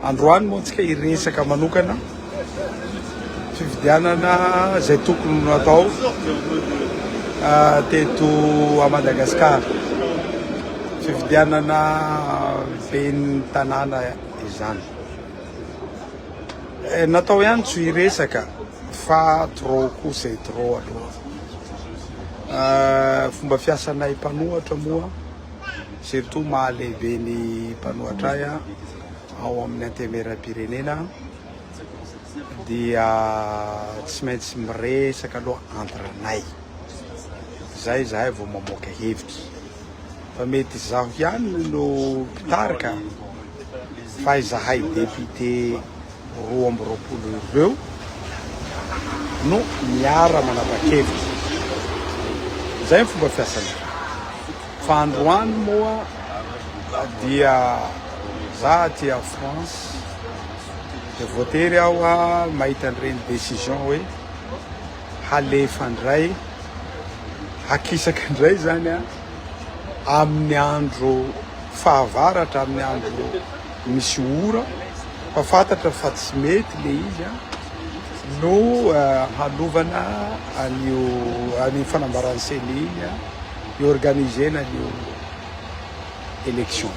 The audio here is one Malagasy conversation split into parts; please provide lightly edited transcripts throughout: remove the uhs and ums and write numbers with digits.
androany moa tsika iresaka manokana fividianana zay tokony natao teto a Madagasikara fividianana ben'ny tanàna izany natao ihany tsy iresaka fa trop koa c'est trop aloha fomba fiasanay mpanohatra moa surtout mahalehibe ny mpanohatra ay ao amin'ny antemeram-pirenena dia tsy maintsy miresaka aloha entre anay zay zahay vao mamoaka hevitra fa mety zaho ihany no mpitarika fa izahay député 220 ireo no miara manapa-kevitra zay ny fomba fiasanay fa androany moa dia za aty a France de votery aho mahita an'ireny décision hoe halefa andray hakisaka andray zany amin'ny andro fahavaratra amin'ny andro misy ora fa fantatra fa tsy mety le izy no hanovana an'io fanambarany seny iorganisena an'io élection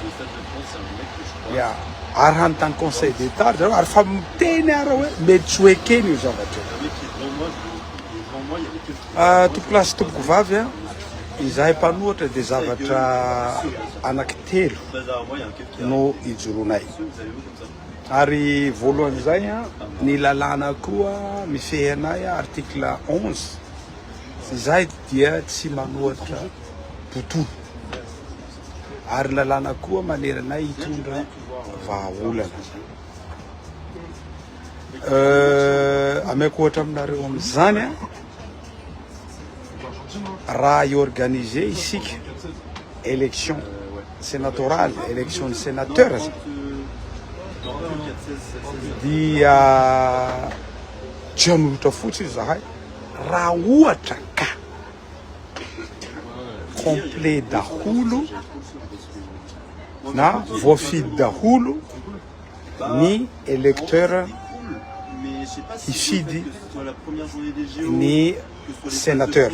ya ary hanontany conseil d'état zareo ary fa miteny ara hoe mety tsy hoekeny io zavatra tompoko lasy tompoko vavy izahay mpanohatra de zavatra anankitelo no ijoroanay ary voalohan'izay ny lalàna koa mifehanay article 11 izahay dia tsy manohatra botolo ary lalàna koa maneranay hitondra vahaolana ameko ohatra aminareo amin'izany raha iorganiser isika élection sénatorale élection de sénateur dia tsy hanolotra fotsiny zahay raha ohatra ka complet daholo na voafidy daholo ny électeur hifidy ny sénateur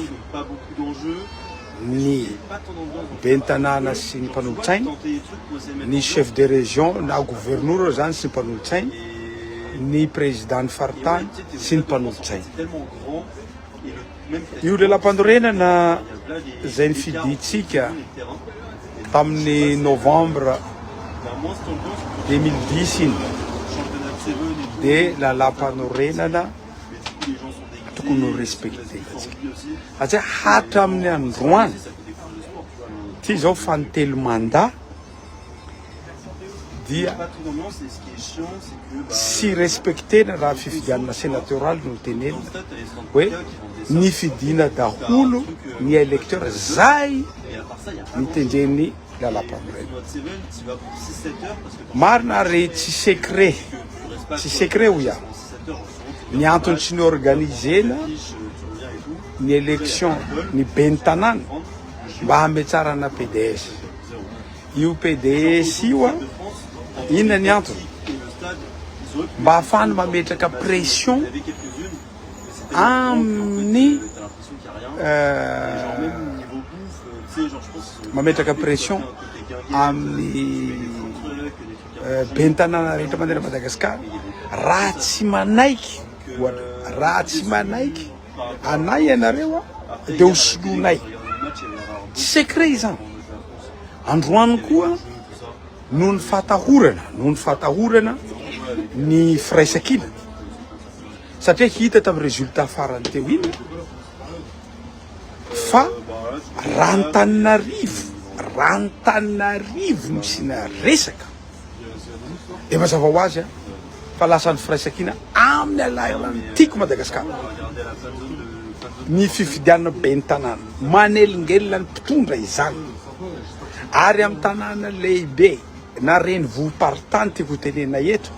ny bentanana sy ny mpanolotsaina ny chef de région na gouverneur zany sy ny mpanolotsaina ny président ny faritany sy ny mpanolotsaina io lelam-panorenana zay nifiditsika tamin'ny novembre 2010 iny de lalam-panorenana tokony ho respecté satria hatramin'ny androany ty zao fanotelo mandat dia sy respectena raha fifidianana sénatorial no tenenina hoe nifidina daholo ny électeur zay mitendreny lalam-panorenana marina re tsy secret ho ia ny antony tsy ny organisena ny élection ny ben'ny tanàna mba hametsarana PDS io PDS io inona ny antony mba hafany mametraka pression amin'ny mametraka pression amin'ny ben'ny tanàna rehetra mandeha Madagasikara raha tsy manaiky raha tsy manaiky anay ianareo de hosoloanay tsy secret izany androany koa noho ny fatahorana ny firaisakina satria hita tamin'ny résultat farany teo iny fa rantanarivo misina resaka de mazava ho azy fa lasan'ny firaisakina amin'ny alalan'ny tiako Madagasikara ny fifidianana ben'ny tanàna manelingelina ny mpitondra izany ary amin'ny tanàna lehibe na reny vopartany tiako tenena eto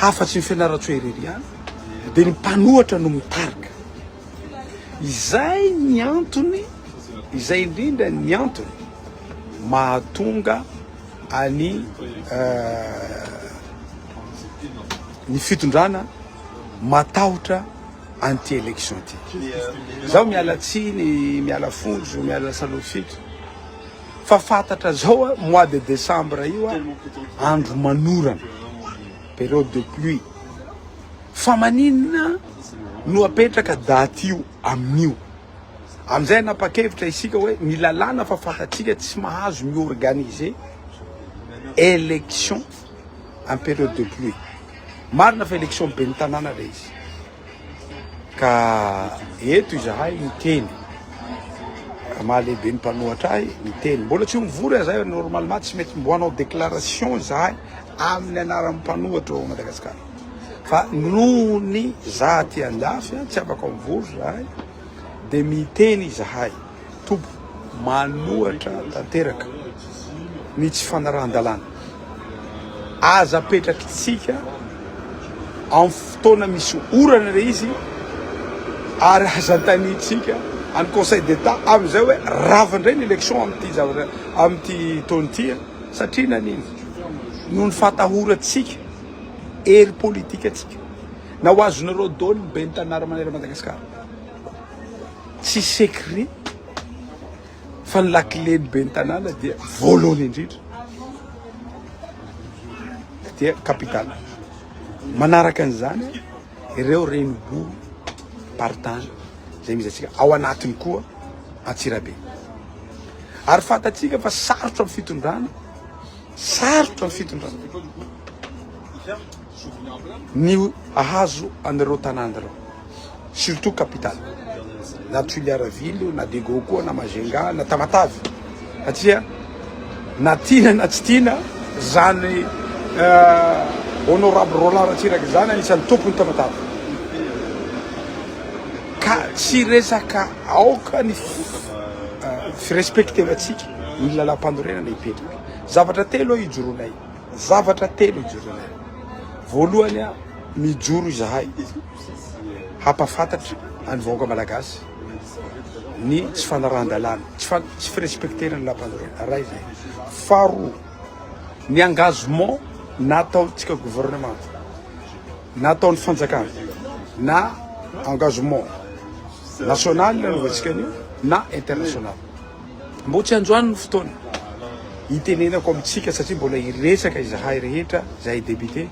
hafatsy ny fianaratsoereriany de ny mpanohatra no mitarika izay ny antony izay indrindra ny antony mahatonga any ny fitondrana matahotra anti élection ty zaho miala tsiny miala fonjo miala salofito fa fantatra zao mois de décembre io andro manorana période de pluie fa maninona no apetraka daty io amin'io amizay napakevitra isika hoe milalana fa fantatsika tsy mahazo miorganiser élection en période de pluie marina fa élection be ny tanàna le izy ka eto izahay miteny mahalehibe ny mpanohatra ahy miteny mbola tsy mivory azahay normalement tsy mety mboanao déclaration izahay amin'ny anaran'ny mpanohatra ao Madagasikara fa noho ny za ty andafy tsy afaka mivory zahay de miteny izahay tompo manohatra tanteraka ny tsy fanarahan-dalàna aza apetraky tsika amin'ny fotoana misy orana le izy ary azantanitsika any conseil d'état amizay hoe ravindray ny élection amity zavatra amity taonity satria naniny no ny fatahoratsika ery politika atsika na ho azonareo dôly ny be ny tanàra manera Madagasikara tsy secret fa ny lakileny be ny tanàna dia voalohany indrindra dia capitale manaraka an'izany ireo renibo partany zay misy atsika ao anatiny koa Antsirabe ary fantatsika fa sarotra amin'ny fitondrana sarotra amin'ny fitondrana ny ahazo anareo tanànareo surtout capitale na Tuileries na Dego koa na Majenga na Tamatavy satria na tiana na tsy tiana zany honorable Roland Ratsiraka zany anisan'ny tompony Tamatavy ka tsy resaka aoka ny firespectevatsika ny lalam-pandorenana ipetraka zavatra telo ijoroanay zavatra telo ijoroanay voalohany a mijoro izahay hampafantatra any vahoaka malagasy ny tsy fanarahan-dalàna tsy firespecterana ny lalam-pandorena raha izay faharoa ny engagement nataontsika gouvernement nataon'ny fanjakana na engagement national nanovatsika an'io na international mbo tsy androany ny fotoana hitenenako amitsika satria mbola iresaka izahay rehetra zahay député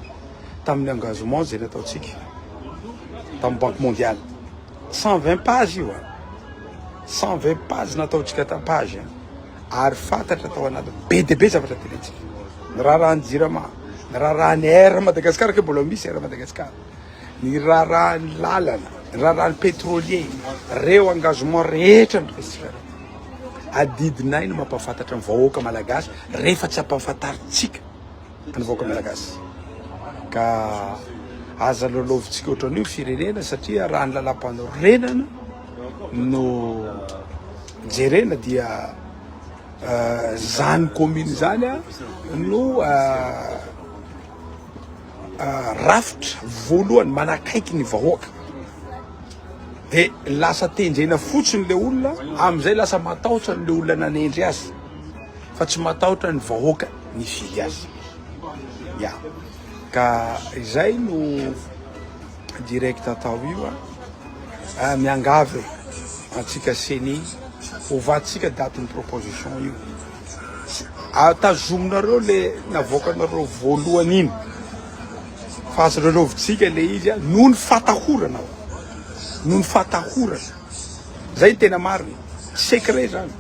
tamin'ny engagement zay nataontsika tamin'ny banque mondiale 120 page io 120 page nataontsika page ary fantatra tao anaty be de be zavatra tenentsika ny raharahan'ny jirama ny raharahan'ny air Madagasikara ke mbola misy air Madagasikara ny raharahan'ny lalana ny raharahan'ny pétrolier reo engagement rehetra nyresika adidinay no mampafantatra ny vahoaka malagasy rehefa tsy ampahafantaritsika ny vahoaka malagasy ka aza lolovintsika ohatran'io firenena satria raha ny lalam-panorenana no jerena dia zany commune zany no rafitra voalohany manakaiky ny vahoaka de lasa tenjena fotsiny le olona amizay lasa matahotra le olona nanendry azy fa tsy matahotra ny vahoaka ny fily azy ya ka izay no direct atao io miangavy antsika seni ovatsika daty ny proposition io atazomonareo le navoakanareo voalohany iny fa azo lolovintsika le izy noho ny fatahorana noho ny fatahorana zay tena marina secret zany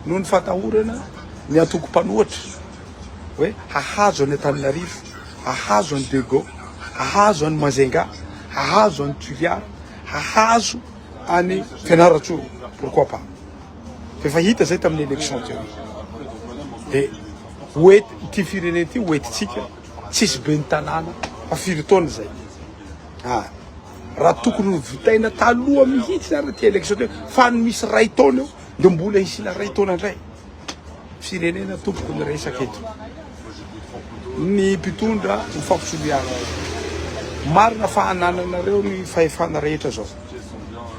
noho ny fatahorana ny atoko mpanohatra hoe hahazo any Antananarivo hahazo any Dego hahazo any Mazenga hahazo any Tuileries hahazo any Fianarantsoa pourquoi pas fa hita zay tamin'ny élection teo de oety ty firenena ty oetitsika tsisy be ny tanàna fa firy taona zay raha tokony vitaina taloha mihitsy na raha ty élection teo fa ny misy ray taona eo de mbola hisina ray taona ndray firenena tompoko ny resaka eto ny mpitondra mifampitsoliana marina fa anananareo ny fahefana rehetra zao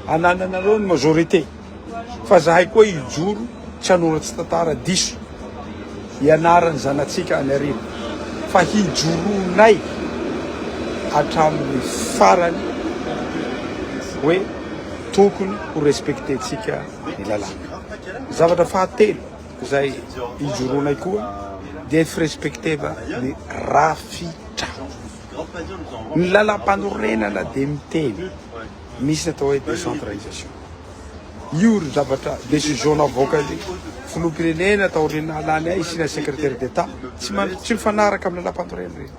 anananareo ny majorité fa zahay koa ijoro tsy hanoratsy tantara diso hianarany zanatsika any arivo fa hijoronay hatramin'ny farany hoe tokony ho respektentsika ny lalàna. Zavatra fahatelo zay ijoroanay koa dia firespekteva ny rafitra. Ny lalam-panorenana dia miteny misy natao hoe décentralisation. Io ry zavatra décision avoaka zy filoham-pirenena atao reny alany ay isina secrétaire d'état tsy mifanaraka amin'ny lalam-panorenana reny.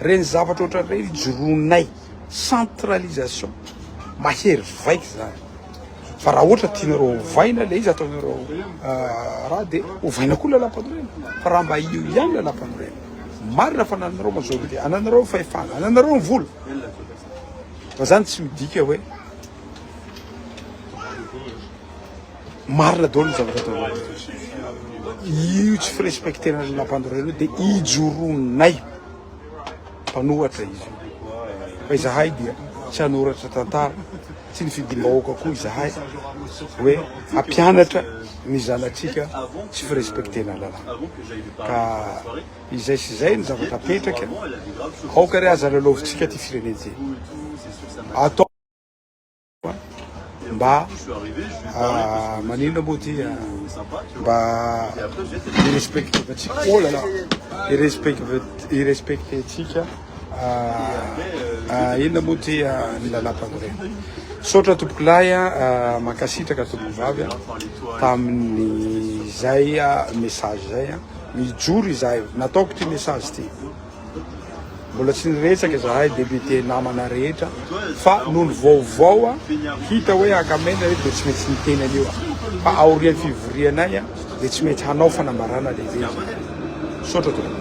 Reny zavatra ohatran' reny ijoroanay centralisation mahery vaika zany. Fa raha ohatra tianareo ovaina le izy ataonareo raha dia ovaina koa lalam-panorenana. Fa raha mba io ihany lalam-panorenana marina fa ananareo majorité, ananareo fahefana, ananareo ny vola. Fa zany tsy midika hoe marina daholo ny zavatra ataonareo. Io tsy firespektena ny lalam-panorenana dia ijoroanay mpanohatra izy. Fa izahay dia tsy hanoratra tantara, tsy ny fidim-bahoaka koa izahay hoe hampianatra ny zanatsika tsy firespektena lalàna. Ka izay sy izay ny zavatra apetraka aoka ry aza lalaovitsika ty firenena ty atao mba manino moa ty mba irespectevatsika oh là là irespectetsika inona moa ty ny lalam-panorenana. Sotra tompoko lahy mankasitraka tompoko vavy tamin'ny zay message zay mijoro izahay nataoko ty message ty mbola tsy niretsaka izahay débuté namana rehetra fa noho ny vaovao hita hoe akamena rehetra dia tsy maintsy niteny an'io fa aorian'ny fivorianay dia tsy maintsy hanao fanambarana lehibe. Sotra tompoko.